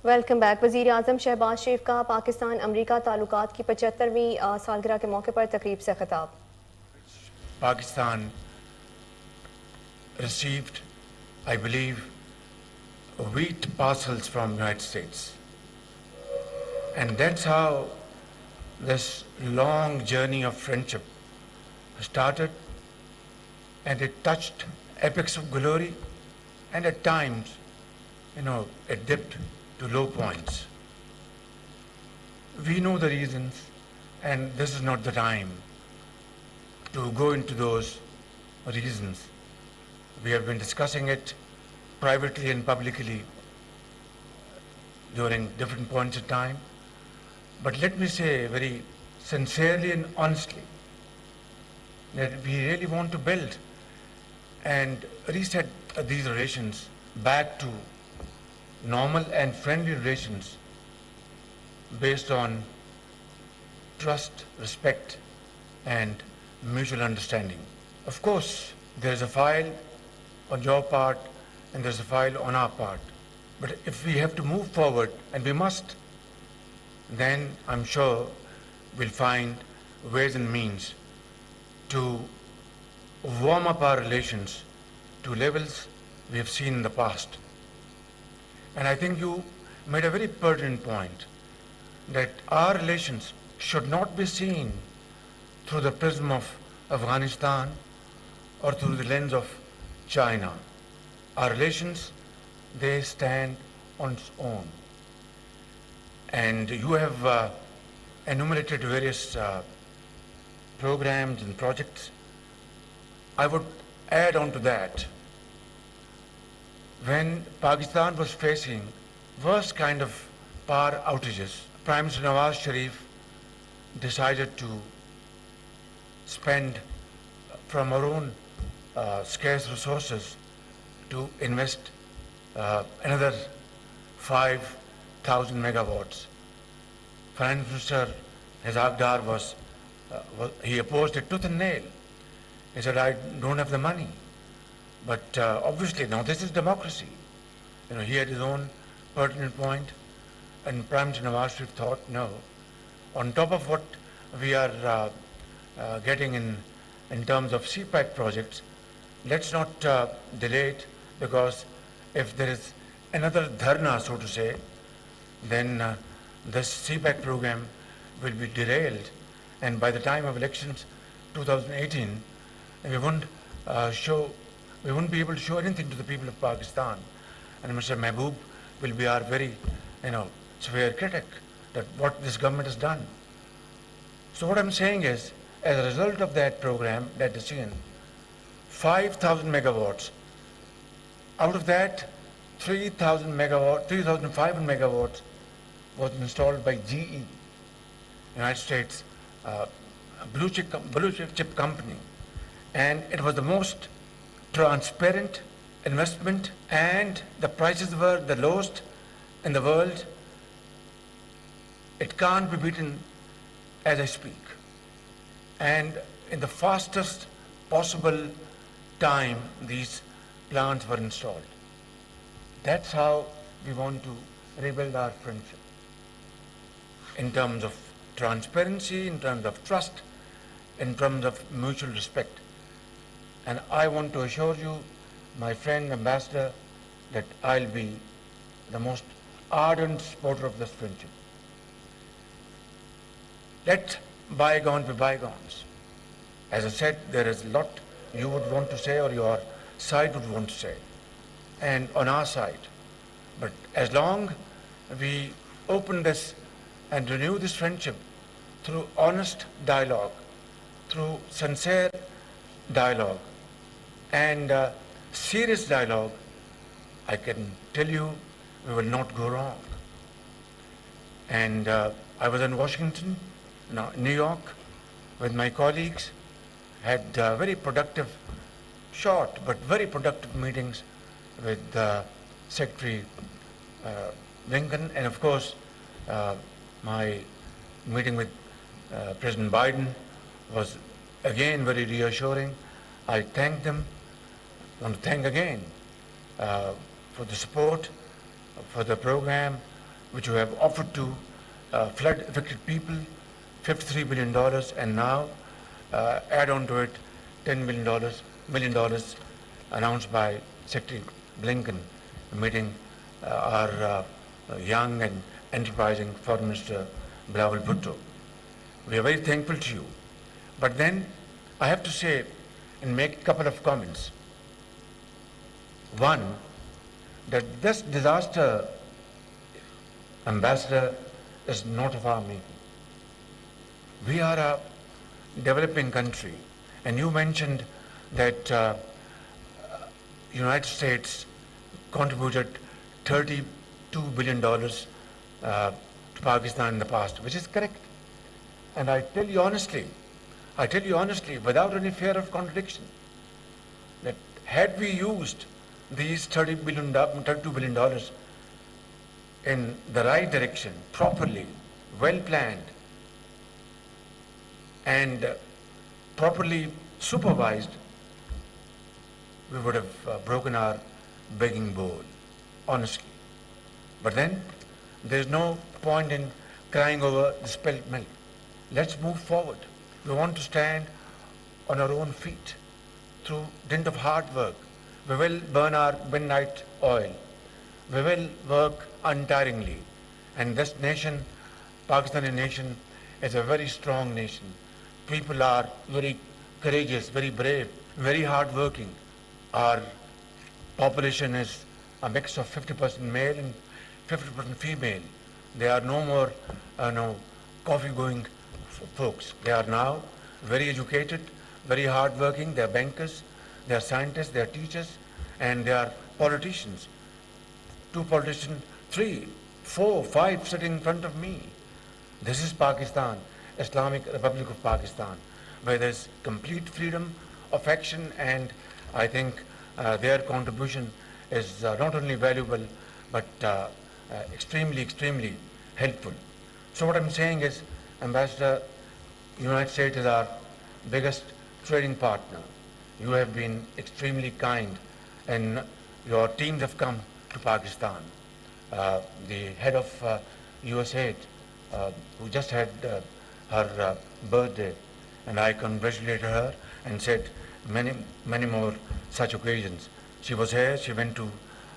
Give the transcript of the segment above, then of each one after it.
Welcome back. وزیراعظم شہباز شریف کا پاکستان امریکہ تعلقات کی 75ویں سالگرہ کے موقع پر تقریب سے خطاب. Pakistan received, I believe, wheat parcels from United States. And that's how this long journey of friendship started, and it touched epics of glory, and at times, it dipped to low points. We know the reasons, and this is not the time to go into those reasons. We have been discussing it privately and publicly during different points of time. But let me say very sincerely and honestly that we really want to build and reset these relations back to normal and friendly relations based on trust, respect, and mutual understanding. Of course, there is a file on your part and there is a file on our part. But if we have to move forward, and we must, then I'm sure we'll find ways and means to warm up our relations to levels we have seen in the past. And I think you made a very pertinent point that our relations should not be seen through the prism of Afghanistan or through the lens of China. Our relations, they stand on its own. And you have enumerated various programs and projects. I would add on to that. When Pakistan was facing worst kind of power outages, Prime Minister Sharif decided to spend from our own scarce resources to invest another 5,000 megawatts. Finance Minister Hazagdar he opposed it tooth and nail. He said, I don't have the money. But obviously, now this is democracy. He had his own pertinent point, and Prime Minister Nawaz Sharif thought, no, on top of what we are getting in terms of CPAC projects, let's not delay it, because if there is another dharna, so to say, then this CPAC program will be derailed, and by the time of elections 2018, we won't be able to show anything to the people of Pakistan. And Mr. Mehboob will be our very, severe critic that what this government has done. So what I'm saying is, as a result of that program, that decision, 5,000 megawatts, out of that 3,500 megawatts was installed by GE, United States blue chip company. And it was the most transparent investment, and the prices were the lowest in the world. It can't be beaten as I speak. And in the fastest possible time, these plants were installed. That's how we want to rebuild our friendship, in terms of transparency, in terms of trust, in terms of mutual respect. And I want to assure you, my friend Ambassador, that I'll be the most ardent supporter of this friendship. Let bygones be bygones. As I said, there is a lot you would want to say, or your side would want to say, and on our side. But as long we open this and renew this friendship through honest dialogue, through sincere dialogue, and serious dialogue, I can tell you we will not go wrong. And I was in Washington, New York, with my colleagues, had very productive, short but very productive meetings with Secretary Lincoln, and of course my meeting with President Biden was again very reassuring. I thank them. I want to thank again for the support, for the program, which you have offered to flood-affected people, $53 billion, and now add on to it $10 million announced by Secretary Blinken, meeting our young and enterprising Foreign Minister Bilawal Bhutto. We are very thankful to you. But then I have to say and make a couple of comments. One, that this disaster, Ambassador, is not of our making. We are a developing country, and you mentioned that United States contributed $32 billion to Pakistan in the past, which is correct. And I tell you honestly, without any fear of contradiction, that had we used these $32 billion in the right direction, properly, well planned, and properly supervised, we would have broken our begging bowl, honestly. But then there is no point in crying over the spilt milk. Let's move forward. We want to stand on our own feet through dint of hard work. We will burn our midnight oil. We will work untiringly. And this nation, Pakistani nation, is a very strong nation. People are very courageous, very brave, very hardworking. Our population is a mix of 50% male and 50% female. They are no more coffee-going folks. They are now very educated, very hardworking. They are bankers, they are scientists, they are teachers, and they are politicians. 2 politicians, 3, 4, 5 sitting in front of me. This is Pakistan, Islamic Republic of Pakistan, where there is complete freedom of action, and I think their contribution is not only valuable but extremely, extremely helpful. So what I'm saying is, Ambassador, United States is our biggest trading partner. You have been extremely kind, and your teams have come to Pakistan. The head of USAID, who just had her birthday, and I congratulated her and said many, many more such occasions. She was here, she went to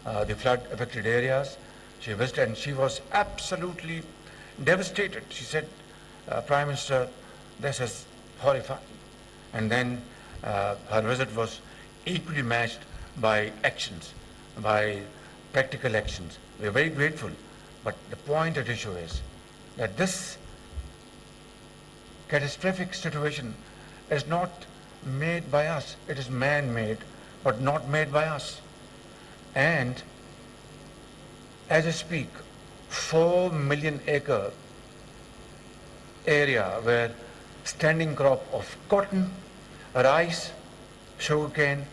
the flood-affected areas, she visited, and she was absolutely devastated. She said, Prime Minister, this is horrifying. And then her visit was equally matched by actions, by practical actions. We are very grateful. But the point at issue is that this catastrophic situation is not made by us. It is man-made, but not made by us. And as I speak, 4 million acre area where standing crop of cotton, rice, sugarcane,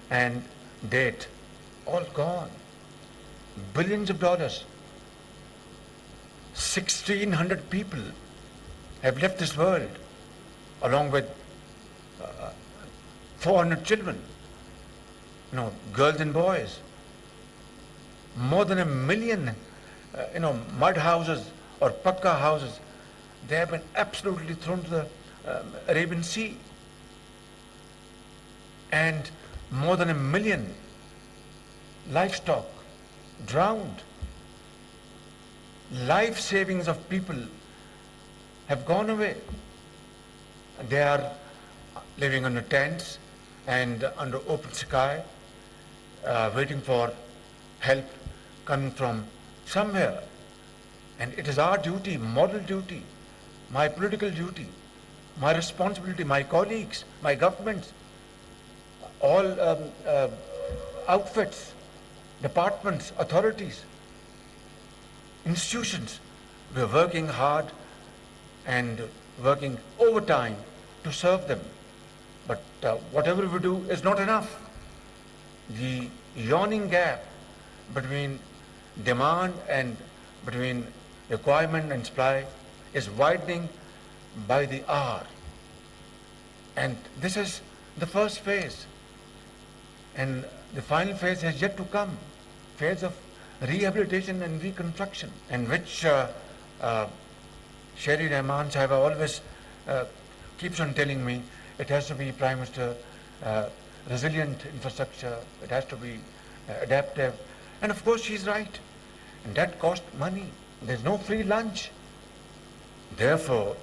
and date, all gone. Billions of dollars. 1,600 people have left this world, along with 400 children, girls and boys. More than 1 million, mud houses or pakka houses, they have been absolutely thrown to the Arabian Sea. And more than 1 million livestock drowned. Life savings of people have gone away. They are living under tents and under open sky, waiting for help coming from somewhere. And it is our duty, moral duty, my political duty, my responsibility, my colleagues, my governments, all outfits, departments, authorities, institutions. We are working hard and working overtime to serve them. But whatever we do is not enough. The yawning gap between demand and between requirement and supply is widening by the hour. And this is the first phase. And the final phase has yet to come, phase of rehabilitation and reconstruction, and which Sherry Rahman Sahiba always keeps on telling me it has to be, Prime Minister, resilient infrastructure, it has to be adaptive, and of course she's right, and that costs money. There's no free lunch. Therefore,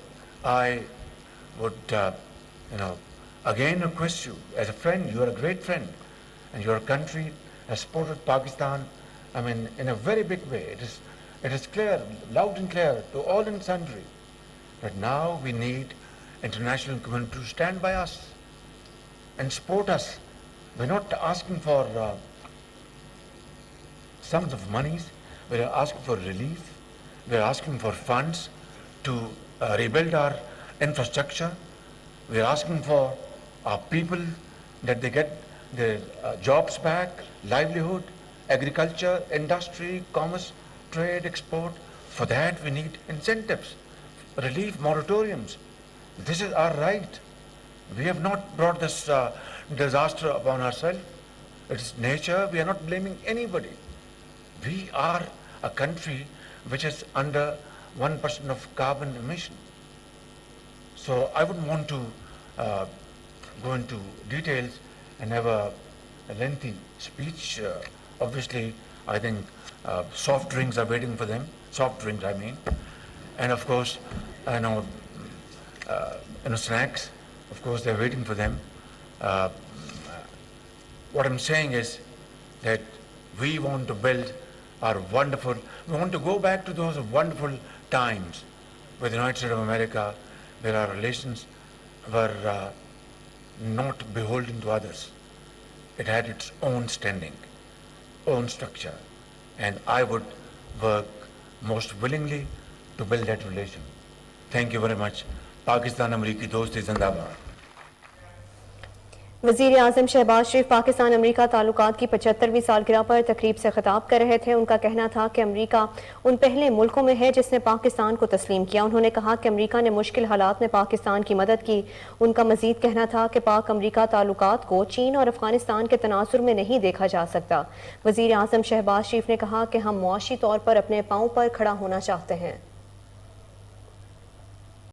I would, again request you, as a friend, you are a great friend, and your country has supported Pakistan, in a very big way. It is clear, loud and clear to all and sundry, that now we need international community to stand by us and support us. We're not asking for sums of monies. We're asking for relief. We're asking for funds to rebuild our infrastructure. We're asking for our people that they get their jobs back, livelihood, agriculture, industry, commerce, trade, export. For that we need incentives, relief, moratoriums. This is our right. We have not brought this disaster upon ourselves. It's nature. We are not blaming anybody. We are a country which is under 1% of carbon emission. So I wouldn't want to go into details and have a lengthy speech. Obviously, I think soft drinks are waiting for them. Soft drinks, I mean. And of course, snacks, of course, they're waiting for them. What I'm saying is that we want to build we want to go back to those wonderful times with the United States of America, where our relations were not beholden to others. It had its own standing, own structure, and I would work most willingly to build that relation. Thank you very much. Pakistan Amriki Dosti Zindabad. वजीराअज़म Shehbaz Sharif Pakistan America ताल्लुकात की 75वीं सालगिरह पर तकरीब से खिताब कर रहे थे। उनका कहना था कि अमेरिका उन पहले मुल्कों में है जिसने पाकिस्तान को तस्लीम किया। उन्होंने कहा कि अमेरिका ने मुश्किल हालात में पाकिस्तान की मदद की। उनका मजीद कहना था कि पाक अमेरिका ताल्लुकात को चीन और अफगानिस्तान के तनासुर में नहीं देखा जा सकता। वजीराअज़म शहबाज शरीफ ने कहा कि हम मुआशी तौर पर अपने पाँव पर खड़ा होना चाहते हैं।